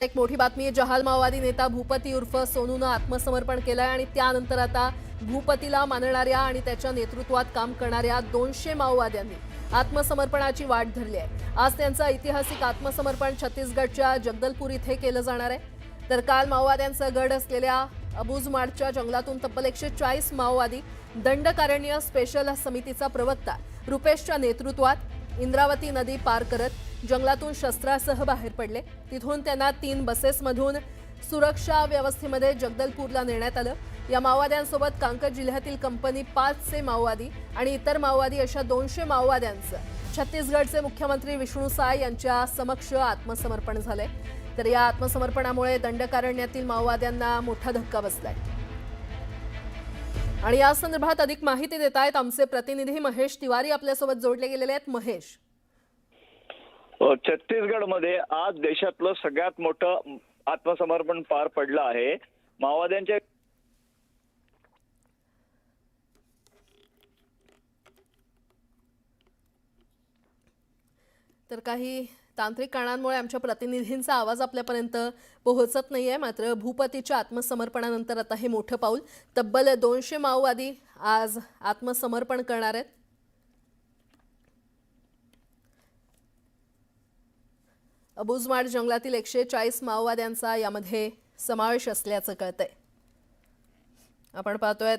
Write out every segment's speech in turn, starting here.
एक मोठी बातमी जहाल माओवादी नेता भूपती उर्फ सोनूनं आत्मसमर्पण केलंय आणि त्यानंतर आता भूपतीला मानणाऱ्या आणि त्याच्या नेतृत्वात काम करणाऱ्या 200 माओवाद्यांनी आत्मसमर्पणाची वाट धरली आहे। आज त्यांचं ऐतिहासिक आत्मसमर्पण छत्तीसगडच्या जगदलपूर इथे केलं जाणार आहे। तर काल माओवाद्यांचा गड असलेल्या अबुझमाडच्या जंगलातून तब्बल 140 माओवादी दंडकारण्य स्पेशल समितीचा प्रवक्ता रुपेशच्या नेतृत्वात इंद्रावती नदी पार करत जंगलातून शस्त्रासह बाहेर पडले। तिथून त्यांना 3 बसेसमधून सुरक्षा व्यवस्थेमध्ये जगदलपूरला नेण्यात आलं। या माओवाद्यांसोबत कांकेर जिल्ह्यातील कंपनी 5चे माओवादी आणि इतर माओवादी अशा 200 माओवाद्यांचं छत्तीसगडचे मुख्यमंत्री विष्णू साय यांच्या समक्ष आत्मसमर्पण झाले। तर या आत्मसमर्पणामुळे दंडकारण्यातील माओवाद्यांना मोठा धक्का बसलाय। आणि या संदर्भात अधिक माहिती देत आहेत आमचे प्रतिनिधी महेश तिवारी आपल्यासोबत जोडले गेलेले आहेत। महेश, छत्तीसगडमध्ये आज देशातलं सगळ्यात मोठं आत्मसमर्पण पार पडलं आहे। माओवाद्यांच्या तर काही तांत्रिक कारणांमुळे आमच्या प्रतिनिधींचा आवाज आपल्यापर्यंत पोहोचत नाहीये। मात्र भूपतीच्या आत्मसमर्पणानंतर आता हे मोठं पाऊल, तब्बल 200 माओवादी आज आत्मसमर्पण करणार आहेत। अबुझमाड जंगलातील 140 माओवाद्यांचा यामध्ये समावेश असल्याचं कळतंय। आपण पाहतोय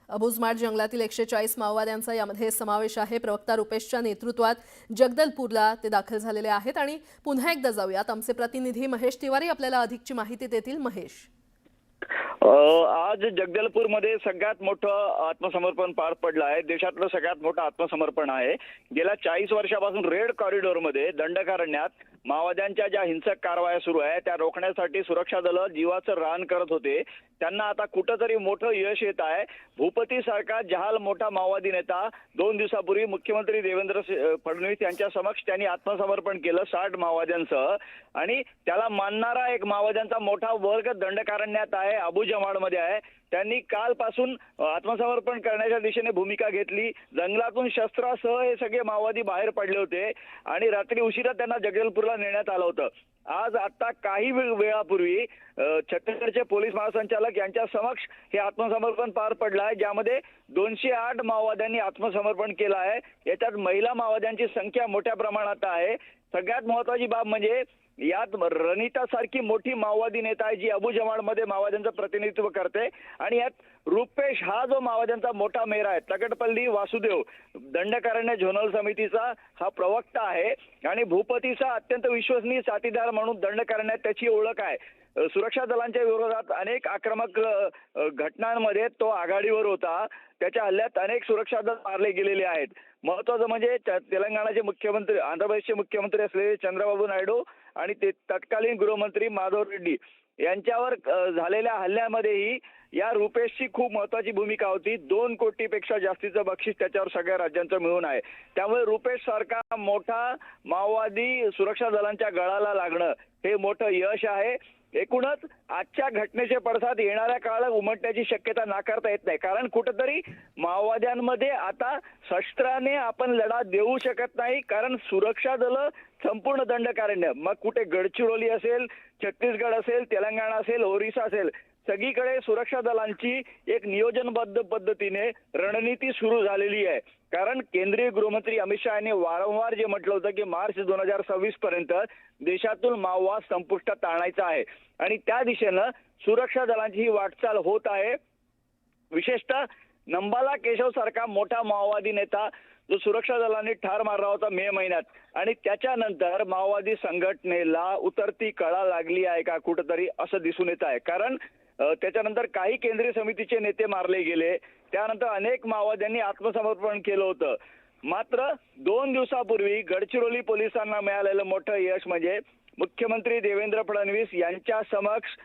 अबुझमाड जंगलातील 140 माओवाद्यांचा यामध्ये समावेश आहे। प्रवक्ता रुपेशच्या नेतृत्वात जगदलपूरला ते दाखल झालेले आहेत। आणि पुन्हा एकदा जाऊयात, आमचे प्रतिनिधी महेश तिवारी आपल्याला अधिकची माहिती देतील। महेश, आज जगदलपूरमध्ये सगळ्यात मोठं आत्मसमर्पण पार पडलं आहे। देशातलं सगळ्यात मोठं आत्मसमर्पण आहे। गेल्या 40 वर्षापासून रेड कॉरिडॉरमध्ये दंडकारण्यात माओवाद्यांच्या ज्या हिंसक कारवाया सुरू आहे त्या रोखण्यासाठी सुरक्षा दलं जीवाचं रान करत होते। त्यांना आता कुठंतरी मोठं यश येत आहे। भूपती सारखा जहाल मोठा माओवादी नेता 2 दिवसापूर्वी मुख्यमंत्री देवेंद्र फडणवीस यांच्या समक्ष त्यांनी आत्मसमर्पण केलं 60 माओवाद्यांसह। आणि त्याला मानणारा एक माओवाद्यांचा मोठा वर्ग दंडकारण्यात आहे, अबुझमाडमध्ये आहे। त्यांनी कालपासून आत्मसमर्पण करण्याच्या दिशेने भूमिका घेतली। जंगलातून शस्त्रासह हे सगळे माओवादी बाहेर पडले होते आणि रात्री उशिरा त्यांना जगदलपूरला नेण्यात आलं होतं। आज आता काही वेळापूर्वी छत्तीसगडचे पोलीस महासंचालक यांच्या समक्ष हे आत्मसमर्पण पार पडलं आहे, ज्यामध्ये 208 माओवाद्यांनी आत्मसमर्पण केलं आहे। याच्यात महिला माओवाद्यांची संख्या मोठ्या प्रमाणात आहे। सगळ्यात महत्त्वाची बाब म्हणजे यात रणिता सारखी मोठी माओवादी नेता आहे जी अबुझमाडमध्ये माओवाद्यांचं प्रतिनिधित्व करते। आणि यात रुपेश हा जो माओवाद्यांचा मोठा मेहरा आहे, तकटपल्ली वासुदेव दंडकारण्य झोनल समितीचा हा प्रवक्ता आहे आणि भूपतीचा अत्यंत विश्वसनीय साथीदार म्हणून दंडकारण्यात त्याची ओळख आहे। सुरक्षा दलांच्या विरोधात अनेक आक्रमक घटनांमध्ये तो आघाडीवर होता। त्याच्या हल्ल्यात अनेक सुरक्षा दल मारले गेलेले आहेत। महत्त्वाचं म्हणजे तेलंगणाचे मुख्यमंत्री, आंध्र प्रदेशचे मुख्यमंत्री असलेले चंद्रबाबू नायडू आणि ते तत्कालीन गृहमंत्री माधव रेड्डी यांच्यावर झालेल्या हल्ल्यामध्येही या रुपेशची खूप महत्त्वाची भूमिका होती। 2 कोटीपेक्षा जास्तीचं बक्षीस त्याच्यावर सगळ्या राज्यांचं मिळून आहे। त्यामुळे रुपेश सारखा मोठा माओवादी सुरक्षा दलांच्या गळाला लागणं हे मोठं यश आहे। एकूणच आजच्या घटनेचे पडसाद येणाऱ्या काळात उमटण्याची शक्यता नाकारता येत नाही, कारण कुठेतरी माओवाद्यांमध्ये आता शस्त्राने आपण लढा देऊ शकत नाही, कारण सुरक्षा दलं संपूर्ण दंडकारण्य, मग कुठे गडचिरोली असेल, छत्तीसगड असेल, तेलंगणा असेल, ओरिसा असेल, सगळीकडे सुरक्षा दलांची एक नियोजनबद्ध पद्धतीने रणनीती सुरू झालेली आहे। कारण केंद्रीय गृहमंत्री अमित शहा यांनी वारंवार जे म्हटलं होतं की मार्च 2026 पर्यंत देशातून माओवाद संपुष्टात आणायचा आहे आणि त्या दिशेनं सुरक्षा दलांची ही वाटचाल होत आहे। विशेषतः नंबाला केशव सारखा मोठा माओवादी नेता जो सुरक्षा दलांनी ठार मारला होता मे महिन्यात आणि त्याच्यानंतर माओवादी संघटनेला उतरती कळा लागली आहे का कुठेतरी असं दिसून येत आहे। कारण त्याच्यानंतर काही केंद्रीय समितीचे नेते मारले गेले, त्यानंतर अनेक माओवाद्यांनी आत्मसमर्पण केलं होतं। मात्र 2 दिवसापूर्वी गडचिरोली पोलिसांना मिळालेलं मोठं यश म्हणजे मुख्यमंत्री देवेंद्र फडणवीस यांच्या समक्ष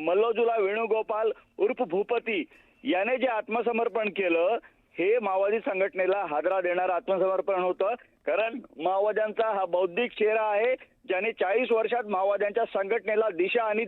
मल्लोजुला वेणुगोपाल उर्फ भूपती याने जे आत्मसमर्पण केलं हे माओवादी संघटनेला हादरा देणारं आत्मसमर्पण होतं। कारण माओवाद्यांचा हा बौद्धिक चेहरा आहे ज्याने 40 वर्षात माओवाद्यांच्या संघटनेला दिशा आणि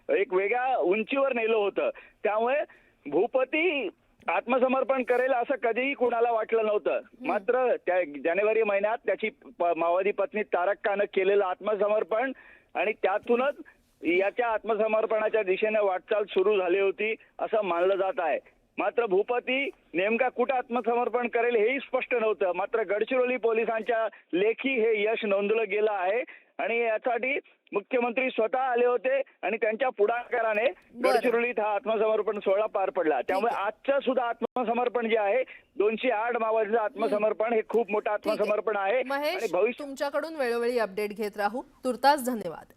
एक वेगळ्या उंचीवर नेलं होतं। त्यामुळे भूपती आत्मसमर्पण करेल असं कधीही कुणाला वाटलं नव्हतं। मात्र त्या जानेवारी महिन्यात त्याची माओवादी पत्नी तारक खाननं केलेलं आत्मसमर्पण आणि त्यातूनच याच्या आत्मसमर्पणाच्या दिशेने वाटचाल सुरू झाली होती असं मानलं जात आहे. मात्र भूपती नेमका कुठं आत्मसमर्पण करेल हेही स्पष्ट नव्हतं. मात्र गडचिरोली पोलिसांच्या लेखी हे यश नोंदवलं गेलं आहे आणि यासाठी मुख्यमंत्री स्वतः आले होते आणि त्यांच्या पुढाकाराने गडचिरोलीत हा आत्मसमर्पण सोहळा पार पडला. त्यामुळे आजचं सुद्धा आत्मसमर्पण जे आहे 208 माओवाद्यांचं आत्मसमर्पण हे खूप मोठं आत्मसमर्पण आहे. महेश, आणि भविष्य तुमच्याकडून वेळोवेळी अपडेट घेत राहू. तुर्तास धन्यवाद.